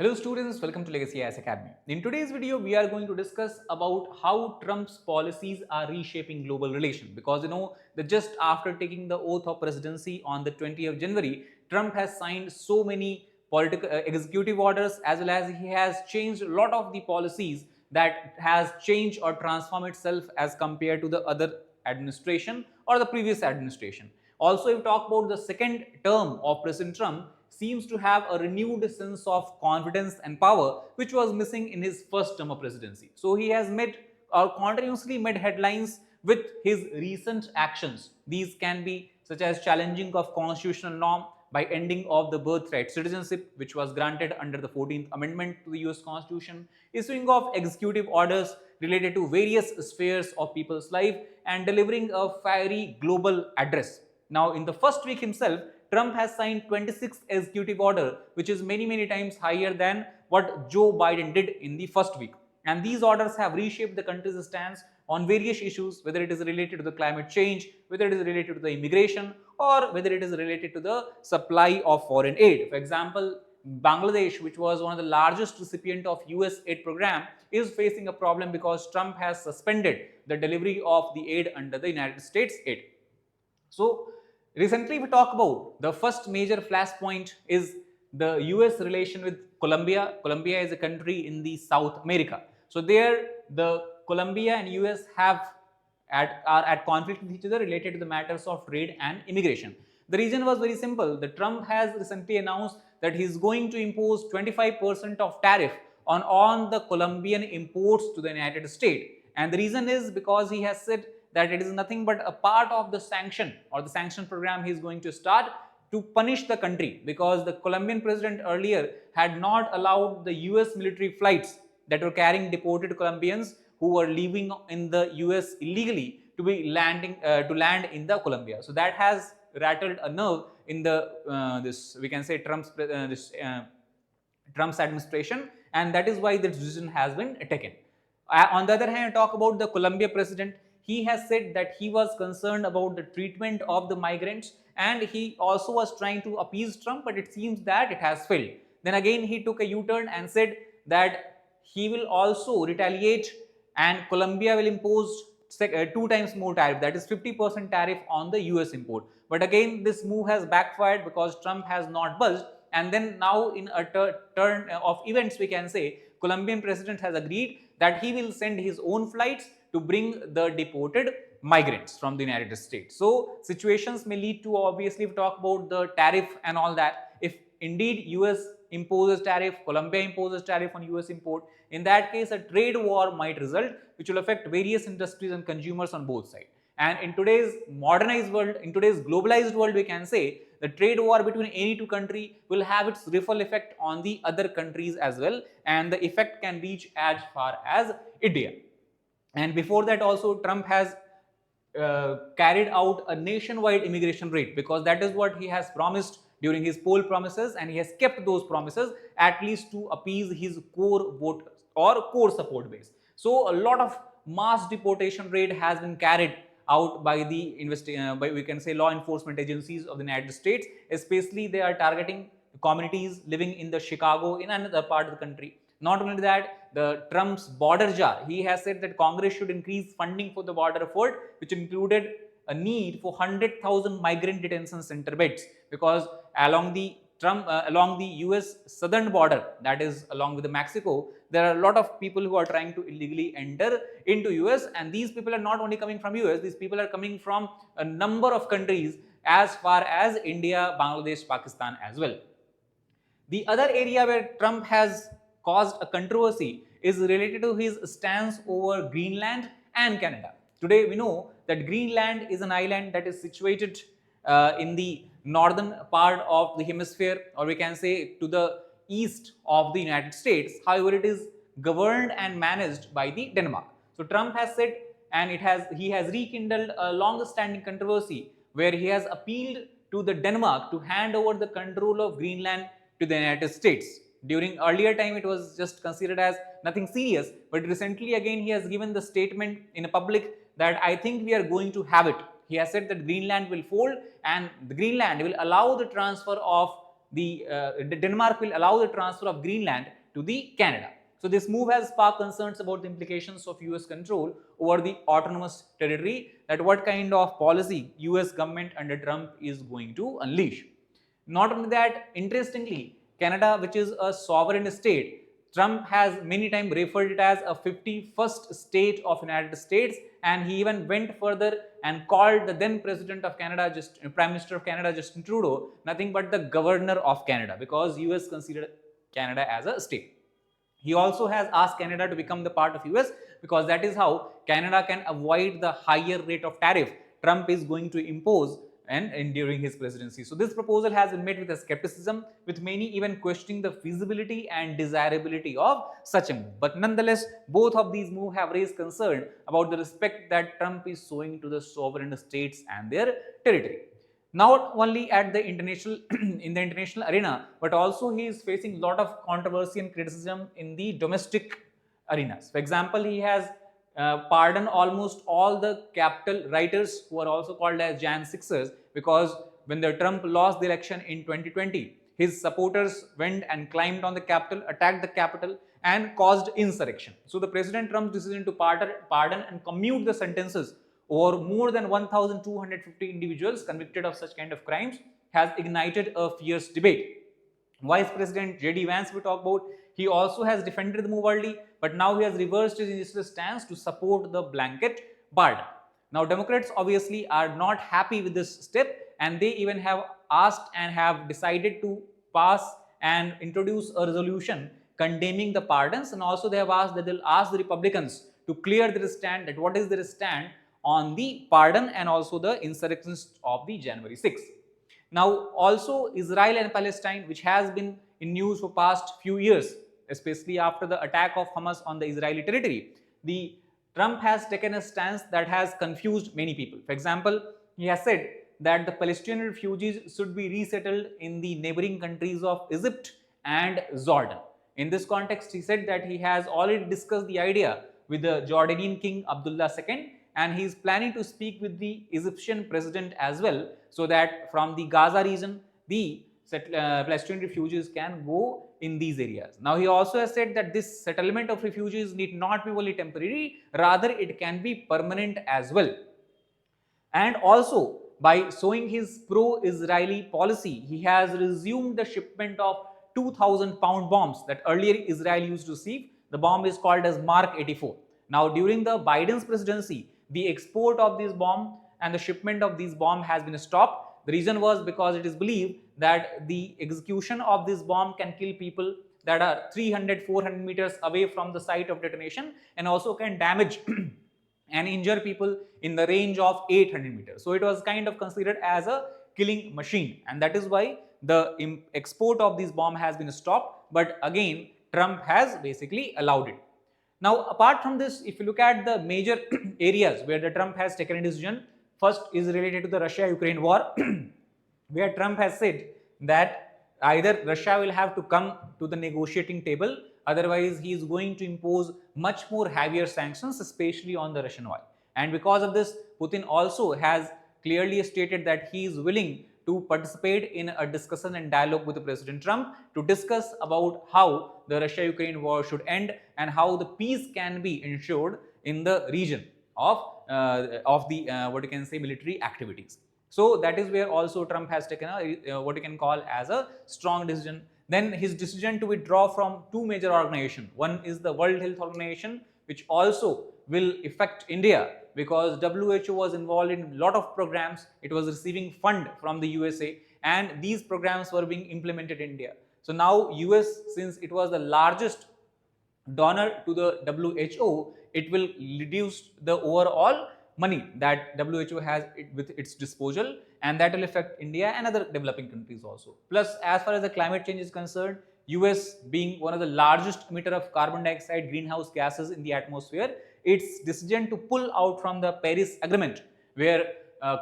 Hello students, welcome to Legacy IAS Academy. In today's video, we are going to discuss about how Trump's policies are reshaping global relations. Because you know that just after taking the oath of presidency on the 20th of January, Trump has signed so many political executive orders, as well as he has changed a lot of the policies that has changed or transformed itself as compared to the other administration or the previous administration. Also, if we talk about the second term of President Trump, seems to have a renewed sense of confidence and power, which was missing in his first term of presidency. So he has made or continuously made headlines with his recent actions. These can be such as challenging of constitutional norm by ending of the birthright citizenship, which was granted under the 14th Amendment to the US Constitution, issuing of executive orders related to various spheres of people's life, and delivering a fiery global address. Now, in the first week himself, Trump has signed 26 executive order, which is many times higher than what Joe Biden did in the first week. And these orders have reshaped the country's stance on various issues, whether it is related to the climate change, whether it is related to the immigration, or whether it is related to the supply of foreign aid. For example, Bangladesh, which was one of the largest recipient of US aid program, is facing a problem because Trump has suspended the delivery of the aid under the United States aid. So, recently we talk about the first major flashpoint is the US relation with Colombia. Colombia is a country in the South America. So there the Colombia and US are at conflict with each other related to the matters of trade and immigration. The reason was very simple. The Trump has recently announced that he is going to impose 25% of tariff on the Colombian imports to the United States. And the reason is because he has said that it is nothing but a part of the sanction or the sanction program he is going to start to punish the country, because the Colombian president earlier had not allowed the US military flights that were carrying deported Colombians who were living in the US illegally to be land in the Colombia. So that has rattled a nerve in the this we can say Trump's administration, and that is why the decision has been taken. On the other hand, talk about the Colombia president. He has said that he was concerned about the treatment of the migrants, and he also was trying to appease Trump, but it seems that it has failed. Then again, he took a U-turn and said that he will also retaliate, and Colombia will impose 2 times more tariff, that is 50% tariff on the US import. But again, this move has backfired because Trump has not budged, and then now in a turn of events, we can say Colombian president has agreed that he will send his own flights to bring the deported migrants from the United States. So situations may lead to, obviously, if we talk about the tariff and all that, if indeed US imposes tariff, Colombia imposes tariff on US import, in that case a trade war might result, which will affect various industries and consumers on both sides. And in today's modernized world, in today's globalized world, we can say the trade war between any two countries will have its ripple effect on the other countries as well, and the effect can reach as far as India. And before that also, Trump has carried out a nationwide immigration rate, because that is what he has promised during his poll promises, and he has kept those promises at least to appease his core vote or core support base. So a lot of mass deportation rate has been carried out by the we can say law enforcement agencies of the United States. Especially they are targeting communities living in the Chicago, in another part of the country. Not only that, the Trump's border jar, he has said that Congress should increase funding for the border effort, which included a need for 100,000 migrant detention center beds, because along the US southern border, that is along with the Mexico, there are a lot of people who are trying to illegally enter into US, and these people are not only coming from US, these people are coming from a number of countries as far as India, Bangladesh, Pakistan as well. The other area where Trump has caused a controversy is related to his stance over Greenland and Canada. Today we know that Greenland is an island that is situated in the northern part of the hemisphere, or we can say to the east of the United States. However, it is governed and managed by the Denmark. So Trump has said, and he has rekindled a long-standing controversy where he has appealed to the Denmark to hand over the control of Greenland to the United States. During earlier time, it was just considered as nothing serious, but recently again he has given the statement in a public that I think we are going to have it. He has said that Greenland will fold, and the Greenland will allow the transfer of Denmark will allow the transfer of Greenland to the Canada. So this move has sparked concerns about the implications of US control over the autonomous territory, that what kind of policy US government under Trump is going to unleash. Not only that, interestingly, Canada, which is a sovereign state, Trump has many times referred it as a 51st state of United States, and he even went further and called the then president of Canada, Prime Minister of Canada, Justin Trudeau, nothing but the governor of Canada, because US considered Canada as a state. He also has asked Canada to become the part of US, because that is how Canada can avoid the higher rate of tariff Trump is going to impose and during his presidency. So this proposal has been met with a skepticism, with many even questioning the feasibility and desirability of such a move. But nonetheless, both of these moves have raised concern about the respect that Trump is showing to the sovereign states and their territory. Not only at the international in the international arena, but also he is facing a lot of controversy and criticism in the domestic arenas. For example, he has pardoned almost all the Capitol rioters, who are also called as Jan 6ers, because when the Trump lost the election in 2020, his supporters went and climbed on the Capitol, attacked the Capitol, and caused insurrection. So the President Trump's decision to pardon and commute the sentences over more than 1,250 individuals convicted of such kind of crimes has ignited a fierce debate. Vice President J.D. Vance we talk about, he also has defended the move early, but now he has reversed his initial stance to support the blanket pardon. Now, Democrats obviously are not happy with this step, and they even have asked and have decided to pass and introduce a resolution condemning the pardons, and also they have asked that they'll ask the Republicans to clear their stand, that what is their stand on the pardon and also the insurrections of the January 6th. Now, also Israel and Palestine, which has been in news for past few years, especially after the attack of Hamas on the Israeli territory, the Trump has taken a stance that has confused many people. For example, he has said that the Palestinian refugees should be resettled in the neighboring countries of Egypt and Jordan. In this context, he said that he has already discussed the idea with the Jordanian King Abdullah II, and he is planning to speak with the Egyptian president as well, so that from the Gaza region, the Palestinian refugees can go in these areas. Now, he also has said that this settlement of refugees need not be only temporary, rather it can be permanent as well. And also, by showing his pro-Israeli policy, he has resumed the shipment of 2,000-pound bombs that earlier Israel used to receive. The bomb is called as Mark 84. Now, during the Biden's presidency, the export of this bomb and the shipment of these bomb has been stopped. The reason was because it is believed that the execution of this bomb can kill people that are 300-400 meters away from the site of detonation, and also can damage and injure people in the range of 800 meters. So it was kind of considered as a killing machine, and that is why the export of this bomb has been stopped. But again, Trump has basically allowed it. Now, apart from this, if you look at the major areas where the Trump has taken a decision, first is related to the Russia-Ukraine war, where Trump has said that either Russia will have to come to the negotiating table, otherwise he is going to impose much more heavier sanctions, especially on the Russian oil. And because of this, Putin also has clearly stated that he is willing to participate in a discussion and dialogue with President Trump to discuss about how the Russia-Ukraine war should end and how the peace can be ensured in the region of the what you can say military activities. So that is where also Trump has taken a what you can call as a strong decision. Then his decision to withdraw from two major organizations. One is the World Health Organization, which also will affect India, because WHO was involved in a lot of programs. It was receiving fund from the USA, and these programs were being implemented in India. So now US, since it was the largest donor to the WHO, it will reduce the overall money that WHO has with its disposal, and that will affect India and other developing countries also. Plus, as far as the climate change is concerned, US being one of the largest emitter of carbon dioxide greenhouse gases in the atmosphere, its decision to pull out from the Paris Agreement, where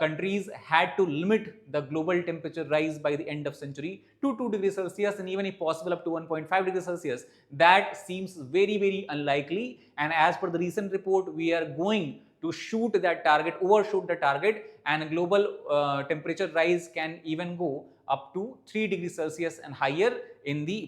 countries had to limit the global temperature rise by the end of century to 2 degrees Celsius, and even if possible up to 1.5 degrees Celsius, that seems very, very unlikely. And as per the recent report, we are going to shoot that target, overshoot the target, and global temperature rise can even go up to 3 degrees Celsius and higher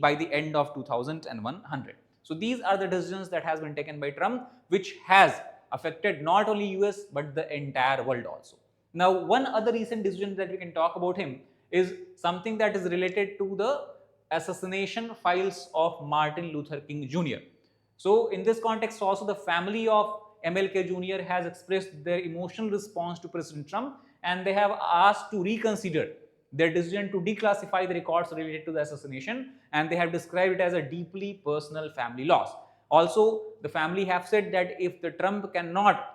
by the end of 2100. So these are the decisions that has been taken by Trump, which has affected not only US but the entire world also. Now, one other recent decision that we can talk about him is something that is related to the assassination files of Martin Luther King Jr. So in this context also, the family of MLK Jr. has expressed their emotional response to President Trump, and they have asked to reconsider their decision to declassify the records related to the assassination, and they have described it as a deeply personal family loss. Also, the family have said that if the Trump cannot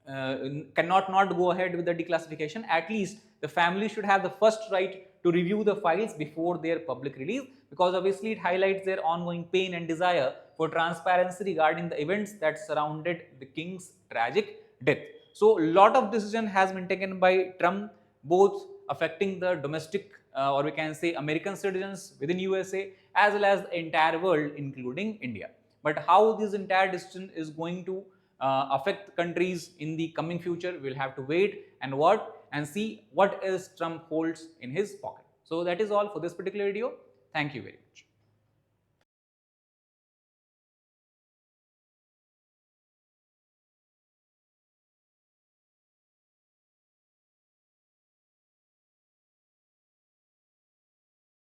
not go ahead with the declassification, at least the family should have the first right to review the files before their public release, because obviously it highlights their ongoing pain and desire for transparency regarding the events that surrounded the king's tragic death. So a lot of decision has been taken by Trump, both affecting the domestic or we can say American citizens within USA as well as the entire world including India. But how this entire decision is going to affect countries in the coming future, we'll have to wait and watch and see what else Trump holds in his pocket. So that is all for this particular video. Thank you very much.